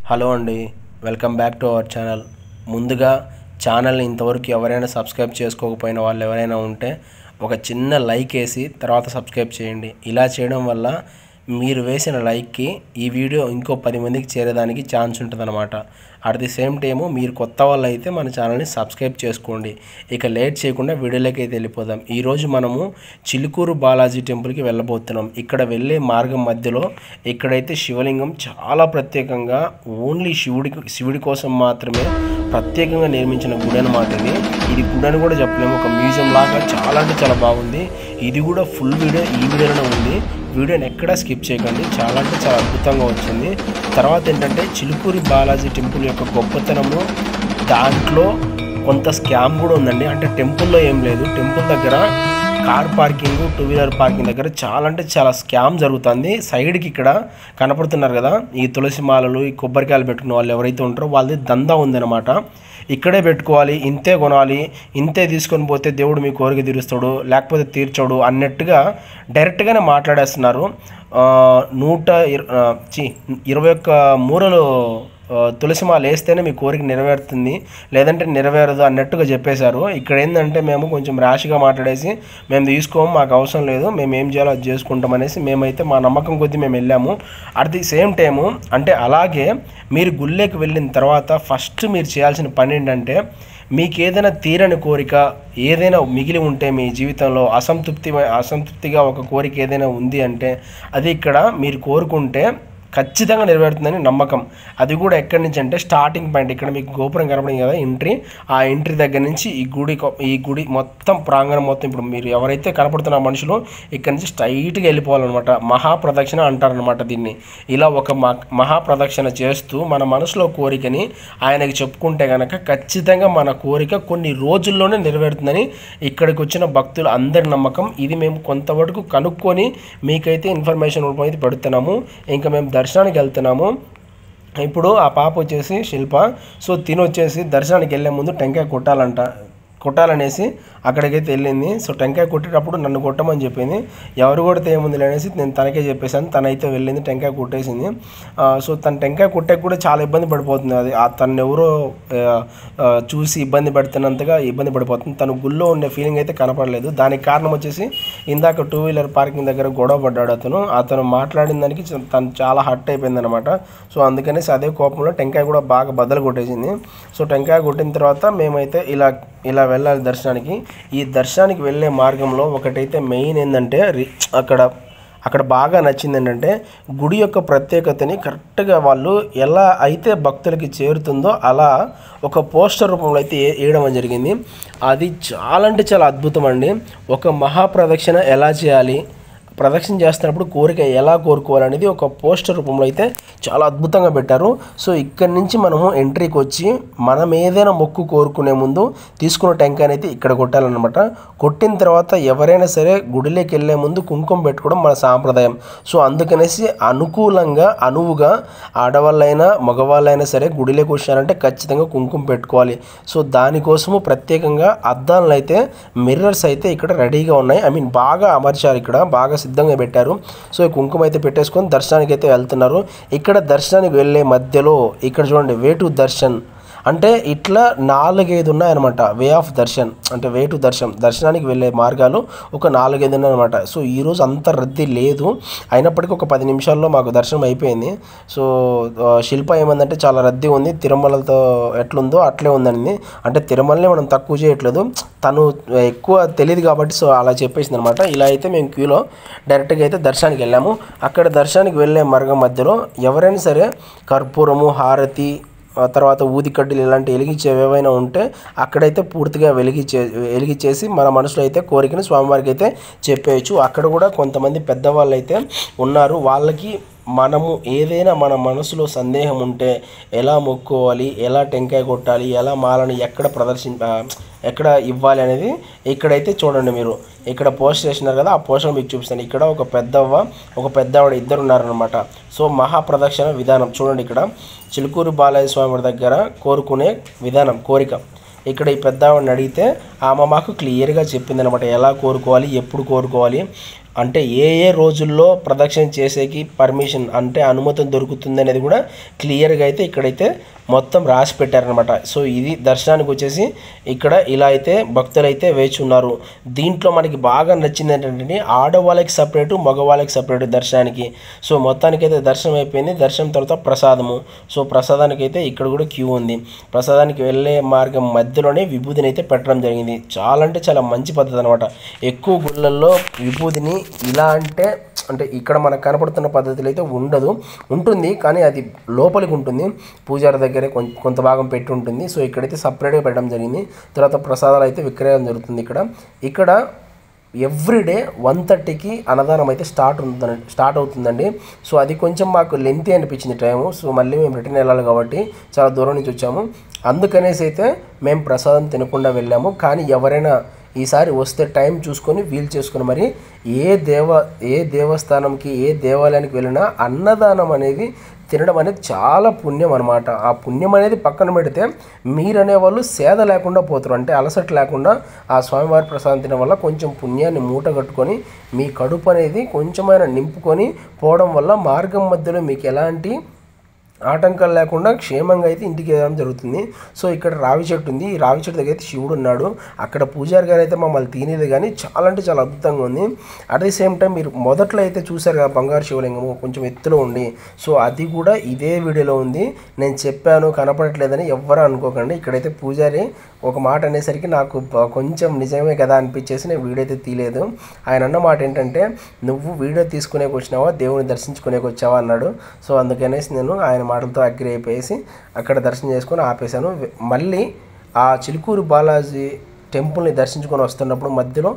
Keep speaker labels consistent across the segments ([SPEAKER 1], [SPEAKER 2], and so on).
[SPEAKER 1] Hello అండి, welcome back to our channel. ముందుగా ఛానల్ని ఇంతవరకు ఎవరైనా సబ్స్క్రైబ్ చేసుకోకపోయిన వాళ్ళు ఎవరైనా ఉంటే ఒక చిన్న లైక్ వేసి తర్వాత సబ్స్క్రైబ్ చేయండి. ఇలా చేయడం వల్ల మీరు వేసిన లైక్కి ఈ వీడియో ఇంకో 10 మందికి చేరేదానికి ఛాన్స్ ఉంటుందన్నమాట. అట్ ది సేమ్ టైము మీరు కొత్త వాళ్ళు అయితే మన ఛానల్ని సబ్స్క్రైబ్ చేసుకోండి. ఇక లేట్ చేయకుండా వీడియోలోకి అయితే వెళ్ళిపోదాం. ఈరోజు మనము చిలుకూరు బాలాజీ టెంపుల్కి వెళ్ళబోతున్నాం. ఇక్కడ వెళ్ళే మార్గం మధ్యలో ఇక్కడైతే శివలింగం చాలా ప్రత్యేకంగా ఓన్లీ శివుడి కోసం మాత్రమే ప్రత్యేకంగా నిర్మించిన గుడి అన్నమాట. ఇది గుడి అని కూడా చెప్పలేము, ఒక మ్యూజియం లాగా చాలా అంటే చాలా బాగుంది. ఇది కూడా ఫుల్ వీడియో ఈ వీడియోలోనే ఉంది. వీడియోని ఎక్కడా స్కిప్ చేయకండి, చాలా అంటే చాలా అద్భుతంగా వచ్చింది. తర్వాత ఏంటంటే చిలుకూరి బాలాజీ టెంపుల్ యొక్క గొప్పతనము, దాంట్లో కొంత స్కామ్ కూడా ఉందండి. అంటే టెంపుల్లో ఏం లేదు, టెంపుల్ దగ్గర కార్ పార్కింగ్, 2 వీలర్ పార్కింగ్ దగ్గర చాలా అంటే చాలా స్కామ్ జరుగుతుంది. సైడ్కి ఇక్కడ కనపడుతున్నారు కదా, ఈ తులసి మాలలు, ఈ కొబ్బరికాయలు పెట్టుకున్న వాళ్ళు ఎవరైతే ఉంటారో వాళ్ళది దందా ఉందన్నమాట. ఇక్కడే పెట్టుకోవాలి, ఇంతే కొనాలి, ఇంతే తీసుకొని పోతే దేవుడు మీ కోరిక తీరుస్తాడు, లేకపోతే తీర్చాడు అన్నట్టుగా డైరెక్ట్గానే మాట్లాడేస్తున్నారు. 21 మూరలు తులసిమాల వేస్తేనే మీ కోరిక నెరవేరుతుంది, లేదంటే నెరవేరదు అన్నట్టుగా చెప్పేశారు. ఇక్కడ ఏంటంటే మేము కొంచెం ర్యాష్గా మాట్లాడేసి మేము తీసుకోము, మాకు అవసరం లేదు, మేము ఏం చేయాలో అది చేసుకుంటాం అనేసి మేమైతే మా నమ్మకం కొద్దీ మేము వెళ్ళాము. అట్ ది సేమ్ టైము అంటే అలాగే మీరు గుళ్ళేకి వెళ్ళిన తర్వాత ఫస్ట్ మీరు చేయాల్సిన పని ఏంటంటే, మీకు ఏదైనా తీరని కోరిక ఏదైనా మిగిలి ఉంటే మీ జీవితంలో అసంతృప్తిగా ఒక కోరిక ఏదైనా ఉంది అంటే అది ఇక్కడ మీరు కోరుకుంటే ఖచ్చితంగా నెరవేరుతుందని నమ్మకం. అది కూడా ఎక్కడి నుంచి అంటే స్టార్టింగ్ పాయింట్, ఇక్కడ మీకు గోపురం కనపడింది కదా ఎంట్రీ, ఆ ఎంట్రీ దగ్గర నుంచి ఈ గుడి మొత్తం ప్రాంగణం మొత్తం ఇప్పుడు మీరు ఎవరైతే కనపడుతున్న మనుషులు ఇక్కడ నుంచి స్ట్రైట్గా వెళ్ళిపోవాలన్నమాట. మహాప్రదక్షిణ అంటారనమాట దీన్ని. ఇలా ఒక మహాప్రదక్షిణ చేస్తూ మన మనసులో కోరికని ఆయనకి చెప్పుకుంటే కనుక ఖచ్చితంగా మన కోరిక కొన్ని రోజుల్లోనే నెరవేరుతుందని ఇక్కడికి వచ్చిన భక్తులు అందరి నమ్మకం. ఇది మేము కొంతవరకు కనుక్కొని మీకైతే ఇన్ఫర్మేషన్ రూపమైతే పెడుతున్నాము. ఇంకా మేము దర్శనానికి వెళ్తున్నాము. ఇప్పుడు ఆ పాప వచ్చేసి శిల్ప, సో తినొచ్చేసి దర్శనానికి వెళ్ళే ముందు టెంకాయ కొట్టాలనేసి అక్కడికైతే వెళ్ళింది. సో టెంకాయ కొట్టేటప్పుడు నన్ను కొట్టమని చెప్పింది. ఎవరు కొడితే ఏముంది అనేసి నేను తనకే చెప్పేశాను. తనైతే వెళ్ళింది, టెంకాయ కొట్టేసింది. సో తన టెంకాయ కొట్టే కూడా చాలా ఇబ్బంది పడిపోతుంది. అది తను ఎవరో చూసి ఇబ్బంది పడుతున్నంతగా ఇబ్బంది పడిపోతుంది. తను గుళ్ళో ఉండే ఫీలింగ్ అయితే కనపడలేదు. దానికి కారణం వచ్చేసి ఇందాక 2 వీలర్ పార్కింగ్ దగ్గర గొడవ పడ్డాడు అతను మాట్లాడిన దానికి తను చాలా హర్ట్ అయిపోయింది అనమాట. సో అందుకనేసి అదే కోపంలో టెంకాయ కూడా బాగా బద్దలు కొట్టేసింది. సో టెంకాయ కొట్టిన తర్వాత మేమైతే ఇలా వెళ్ళాలి దర్శనానికి. ఈ దర్శనానికి వెళ్ళే మార్గంలో ఒకటైతే మెయిన్ ఏంటంటే అక్కడ బాగా నచ్చింది ఏంటంటే గుడి యొక్క ప్రత్యేకతని కరెక్ట్గా వాళ్ళు ఎలా అయితే భక్తులకి చేరుతుందో అలా ఒక పోస్టర్ రూపంలో అయితే వేయడం జరిగింది. అది చాలా అంటే చాలా అద్భుతం అండి. ఒక మహాప్రదక్షిణ ఎలా చేయాలి, ప్రదక్షిణ చేస్తున్నప్పుడు కోరిక ఎలా కోరుకోవాలనేది ఒక పోస్టర్ రూపంలో అయితే చాలా అద్భుతంగా పెట్టారు. సో ఇక్కడి నుంచి మనము ఎంట్రీకి వచ్చి మనం ఏదైనా మొక్కు కోరుకునే ముందు తీసుకున్న టెంకాయని అయితే ఇక్కడ కొట్టాలన్నమాట. కొట్టిన తర్వాత ఎవరైనా సరే గుడిలోకి వెళ్ళే ముందు కుంకుమ పెట్టుకోవడం మన సాంప్రదాయం. సో అందుకనేసి అనువుగా ఆడవాళ్ళైనా మగవాళ్ళైనా సరే గుడిలోకి వచ్చారంటే ఖచ్చితంగా కుంకుమ పెట్టుకోవాలి. సో దానికోసము ప్రత్యేకంగా అద్దాలను అయితే మిర్రర్స్ అయితే ఇక్కడ రెడీగా ఉన్నాయి. బాగా అమర్చారు, ఇక్కడ బాగా సిద్ధంగా పెట్టారు. సో ఈ కుంకుమ అయితే పెట్టేసుకొని దర్శనానికి అయితే వెళ్తున్నారు. ఇక్కడ దర్శనానికి వెళ్ళే మధ్యలో ఇక్కడ చూడండి వే టు దర్శన్ అంటే ఇట్లా 4-5 ఉన్నాయన్నమాట. వే ఆఫ్ దర్శన్ అంటే వే టు దర్శనానికి వెళ్ళే మార్గాలు ఒక 4-5 ఉన్నాయన్నమాట. సో ఈరోజు అంత రద్దీ లేదు, అయినప్పటికీ ఒక 10 నిమిషాల్లో మాకు దర్శనం అయిపోయింది. సో శిల్ప ఏమందంటే చాలా రద్దీ ఉంది, తిరుమలతో ఎట్లుందో అట్లే ఉందండి. అంటే తిరుమలని మనం తక్కువ చేయట్లేదు, తను ఎక్కువ తెలియదు కాబట్టి సో అలా చెప్పేసింది అనమాట. ఇలా అయితే మేము క్యూలో డైరెక్ట్గా అయితే దర్శనానికి వెళ్ళాము. అక్కడ దర్శనానికి వెళ్ళే మార్గం మధ్యలో ఎవరైనా సరే కర్పూరము, హారతి, తర్వాత ఊదికడ్డలు ఇలాంటి వెలిగించేవి ఏవైనా ఉంటే అక్కడైతే పూర్తిగా వెలిగించేసి మన మనసులో అయితే కోరికని స్వామివారికి అయితే చెప్పేయచ్చు. అక్కడ కూడా కొంతమంది పెద్దవాళ్ళు అయితే ఉన్నారు. వాళ్ళకి మనము ఏదైనా మన మనసులో సందేహం ఉంటే ఎలా మొక్కుకోవాలి, ఎలా టెంకాయ కొట్టాలి, ఎలా మాలని ఎక్కడ ఇవ్వాలి అనేది ఇక్కడైతే చూడండి. మీరు ఇక్కడ పోస్ట్ చేసినారు కదా, ఆ పోస్టర్ మీకు చూపిస్తాను. ఇక్కడ ఒక పెద్దవాడు ఇద్దరు ఉన్నారనమాట. సో మహాప్రదక్షిణ విధానం చూడండి. ఇక్కడ చిలుకూరు బాలాజీ స్వామి దగ్గర కోరుకునే విధానం కోరిక ఇక్కడ ఈ పెద్దవాడిని అడిగితే ఆమె మాకు క్లియర్గా చెప్పింది అనమాట, ఎలా కోరుకోవాలి, ఎప్పుడు కోరుకోవాలి. అంటే ఏ ఏ రోజుల్లో ప్రదక్షిణ చేసేకి పర్మిషన్ అంటే అనుమతి దొరుకుతుంది అనేది కూడా క్లియర్గా అయితే ఇక్కడైతే మొత్తం రాసి పెట్టారనమాట. సో ఇది దర్శనానికి వచ్చేసి ఇక్కడ ఇలా అయితే భక్తులు అయితే వేచి ఉన్నారు. దీంట్లో మనకి బాగా నచ్చింది ఏంటంటే ఆడవాళ్ళకి సపరేటు మగవాళ్ళకి సపరేటు దర్శనానికి. సో మొత్తానికైతే దర్శనం అయిపోయింది. దర్శనం తర్వాత ప్రసాదము. సో ప్రసాదానికి అయితే ఇక్కడ కూడా క్యూ ఉంది. ప్రసాదానికి వెళ్ళే మార్గం మధ్యలోనే విభూతిని అయితే పెట్టడం జరిగింది. చాలా అంటే చాలా మంచి పద్ధతి అనమాట. ఎక్కువ గుళ్ళల్లో విభూతిని ఇలా అంటే ఇక్కడ మనకు కనపడుతున్న పద్ధతిలో అయితే ఉంటుంది కానీ అది లోపలికి ఉంటుంది. పూజారి దగ్గరే కొంత భాగం పెట్టి ఉంటుంది. సో ఇక్కడైతే సపరేట్గా పెట్టడం జరిగింది. తర్వాత ప్రసాదాలు అయితే విక్రయం జరుగుతుంది. ఇక్కడ ఎవ్రీడే 1:30కి అన్నదానం అయితే స్టార్ట్ అవుతుందండి. సో అది కొంచెం మాకు లెంతీ అనిపించింది టైము. సో మళ్ళీ మేము రిటర్న్ వెళ్ళాలి కాబట్టి చాలా దూరం నుంచి వచ్చాము. అందుకనేసి అయితే మేము ప్రసాదం తినకుండా వెళ్ళాము. కానీ ఎవరైనా ఈసారి వస్తే టైం చూసుకొని వీలు చేసుకొని మరి ఏ దేవస్థానంకి ఏ దేవాలయానికి వెళ్ళినా అన్నదానం అనేది తినడం అనేది చాలా పుణ్యం అనమాట. ఆ పుణ్యం అనేది పక్కన పెడితే మీరనేవాళ్ళు సేద లేకుండా పోతారు. అంటే అలసట లేకుండా ఆ స్వామివారి ప్రసాదం తినడం వల్ల కొంచెం పుణ్యాన్ని మూట కట్టుకొని మీ కడుపు అనేది కొంచెమైనా నింపుకొని పోవడం వల్ల మార్గం మధ్యలో మీకు ఎలాంటి ఆటంకాలు లేకుండా క్షేమంగా అయితే ఇంటికి వెళ్ళడం జరుగుతుంది. సో ఇక్కడ రావి చెట్టు ఉంది. ఈ రావి చెట్టు దగ్గర అయితే శివుడు ఉన్నాడు. అక్కడ పూజారి గారు అయితే మమ్మల్ని తినేది కానీ చాలా అంటే చాలా అద్భుతంగా ఉంది. అట్ ది సేమ్ టైం మీరు మొదట్లో అయితే చూసారు కదా బంగారు శివలింగము కొంచెం ఎత్తులో ఉండి. సో అది కూడా ఇదే వీడియోలో ఉంది. నేను చెప్పాను కనపడట్లేదని ఎవ్వరూ అనుకోకండి. ఇక్కడైతే పూజారి ఒక మాట అనేసరికి నాకు కొంచెం నిజమే కదా అనిపించేసి నేను వీడియో అయితే తీయలేదు. ఆయన అన్న మాట ఏంటంటే నువ్వు వీడియో తీసుకునేకి వచ్చినావా దేవుని దర్శించుకునేకి వచ్చావా అన్నాడు. సో అందుకనేసి నేను ఆయన మాటలతో అగ్రి అయిపోయేసి అక్కడ దర్శనం చేసుకొని ఆపేశాను. మళ్ళీ ఆ చిలుకూరు బాలాజీ టెంపుల్ని దర్శించుకొని వస్తున్నప్పుడు మధ్యలో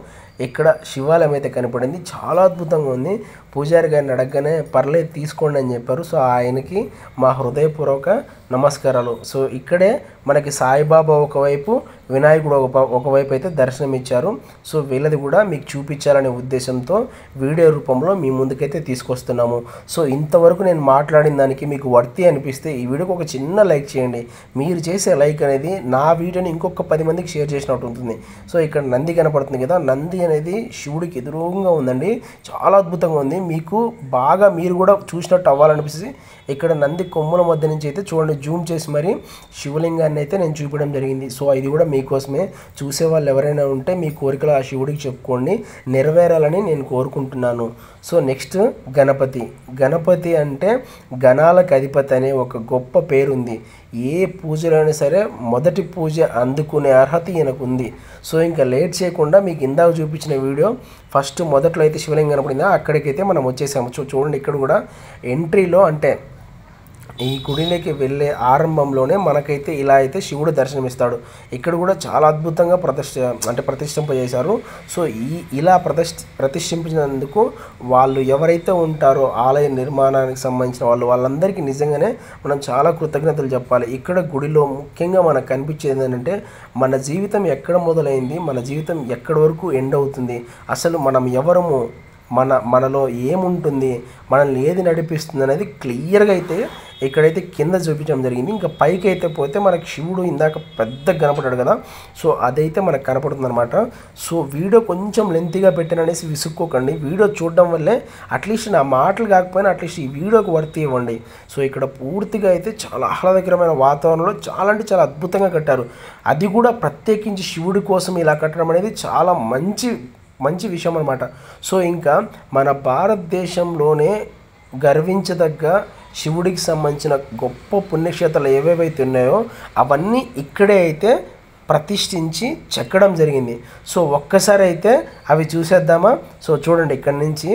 [SPEAKER 1] ఇక్కడ శివాలయం అయితే కనపడింది. చాలా అద్భుతంగా ఉంది. పూజారి గారిని అడగగానే పర్లేదు తీసుకోండి అని చెప్పారు. సో ఆయనకి మా హృదయపూర్వక నమస్కారాలు. సో ఇక్కడే మనకి సాయిబాబా ఒకవైపు వినాయకుడు ఒకవైపు అయితే దర్శనం ఇచ్చారు. సో వీళ్ళది కూడా మీకు చూపించాలనే ఉద్దేశంతో వీడియో రూపంలో మీ ముందుకైతే తీసుకొస్తున్నాము. సో ఇంతవరకు నేను మాట్లాడిన దానికి మీకు వర్తి అనిపిస్తే ఈ వీడియోకి ఒక చిన్న లైక్ చేయండి. మీరు చేసే లైక్ అనేది నా వీడియోని ఇంకొక 10 మందికి షేర్ చేసినట్టు ఉంటుంది. సో ఇక్కడ నంది కనపడుతుంది కదా, నంది అనేది శివుడికి ఎదురుగా ఉందండి. చాలా అద్భుతంగా ఉంది. మీకు బాగా మీరు కూడా చూసినట్టు అవ్వాలనిపిస్తుంది. ఇక్కడ నంది కొమ్ముల మధ్య నుంచి అయితే చూడండి జూమ్ చేసి మరి శివలింగాన్ని అయితే నేను చూపించడం జరిగింది. సో ఇది కూడా మీకోసమే. చూసే వాళ్ళు ఎవరైనా ఉంటే మీ కోరికలు ఆ శివుడికి చెప్పుకోండి, నెరవేరాలని నేను కోరుకుంటున్నాను. సో నెక్స్ట్ గణపతి అంటే గణాలకు అధిపతి అనే ఒక గొప్ప పేరుంది. ఏ పూజలైనా సరే మొదటి పూజ అందుకునే అర్హత ఈయనకు ఉంది. సో ఇంకా లేట్ చేయకుండా మీకు ఇందాక చూపించిన వీడియో ఫస్ట్ మొదట్లో అయితే శివలింగం కనపడిందా అక్కడికైతే మనం వచ్చేసాము. చూడండి ఇక్కడ కూడా ఎంట్రీలో అంటే ఈ గుడిలోకి వెళ్ళే ఆరంభంలోనే మనకైతే ఇలా అయితే శివుడు దర్శనమిస్తాడు. ఇక్కడ కూడా చాలా అద్భుతంగా ప్రతిష్ఠింపజేశారు. సో ఇలా ప్రతిష్ఠించినందుకు వాళ్ళు ఎవరైతే ఉంటారో ఆలయ నిర్మాణానికి సంబంధించిన వాళ్ళందరికీ నిజంగానే మనం చాలా కృతజ్ఞతలు చెప్పాలి. ఇక్కడ గుడిలో ముఖ్యంగా మనకు కనిపించేది ఏంటంటే మన జీవితం ఎక్కడ మొదలైంది, మన జీవితం ఎక్కడి వరకు ఎండ్ అవుతుంది, అసలు మనం ఎవరము, మనలో ఏముంటుంది, మనల్ని ఏది నడిపిస్తుంది అనేది క్లియర్గా అయితే ఇక్కడైతే కింద చూపించడం జరిగింది. ఇంకా పైకి అయితే పోతే మనకు శివుడు ఇందాక పెద్దగా కనపడ్డాడు కదా, సో అదైతే మనకు కనపడుతుంది అనమాట. సో వీడియో కొంచెం లెంతీగా పెట్టాననేసి విసుక్కోకండి. వీడియో చూడడం వల్లే అట్లీస్ట్ నా మాటలు కాకపోయినా అట్లీస్ట్ ఈ వీడియోకి వర్తి ఇవ్వండి. సో ఇక్కడ పూర్తిగా అయితే చాలా ఆహ్లాదకరమైన వాతావరణంలో చాలా అంటే చాలా అద్భుతంగా కట్టారు. అది కూడా ప్రత్యేకించి శివుడి కోసం ఇలా కట్టడం అనేది చాలా మంచి విషయం అనమాట. సో ఇంకా మన భారతదేశంలోనే గర్వించదగ్గ శివుడికి సంబంధించిన గొప్ప పుణ్యక్షేత్రాలు ఏవేవైతే ఉన్నాయో అవన్నీ ఇక్కడే అయితే ప్రతిష్ఠించి చెక్కడం జరిగింది. సో ఒక్కసారి అయితే అవి చూసేద్దామా? సో చూడండి ఇక్కడ నుంచి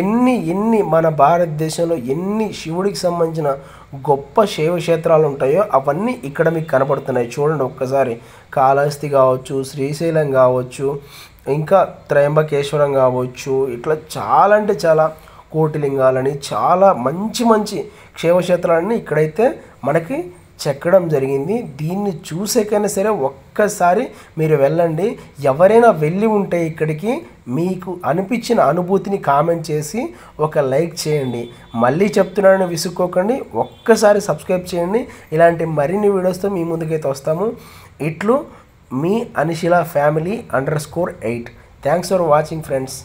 [SPEAKER 1] ఎన్ని మన భారతదేశంలో ఎన్ని శివుడికి సంబంధించిన గొప్ప శైవక్షేత్రాలు ఉంటాయో అవన్నీ ఇక్కడ మీకు కనపడుతున్నాయి. చూడండి ఒక్కసారి. కాళహస్తి కావచ్చు, శ్రీశైలం కావచ్చు, ఇంకా త్రయంబకేశ్వరం కావచ్చు, ఇట్లా చాలా అంటే చాలా కోటిలింగాలని చాలా మంచి క్షేమక్షేత్రాలని ఇక్కడైతే మనకి చెక్కడం జరిగింది. దీన్ని చూసేకైనా సరే ఒక్కసారి మీరు వెళ్ళండి. ఎవరైనా వెళ్ళి ఉంటే ఇక్కడికి మీకు అనిపించిన అనుభూతిని కామెంట్ చేసి ఒక లైక్ చేయండి. మళ్ళీ చెప్తున్నానని విసుక్కోకండి, ఒక్కసారి సబ్స్క్రైబ్ చేయండి. ఇలాంటి మరిన్ని వీడియోస్తో మీ ముందుకైతే వస్తాము. ఇట్లు మీ Anishila family _8. Thanks for watching friends.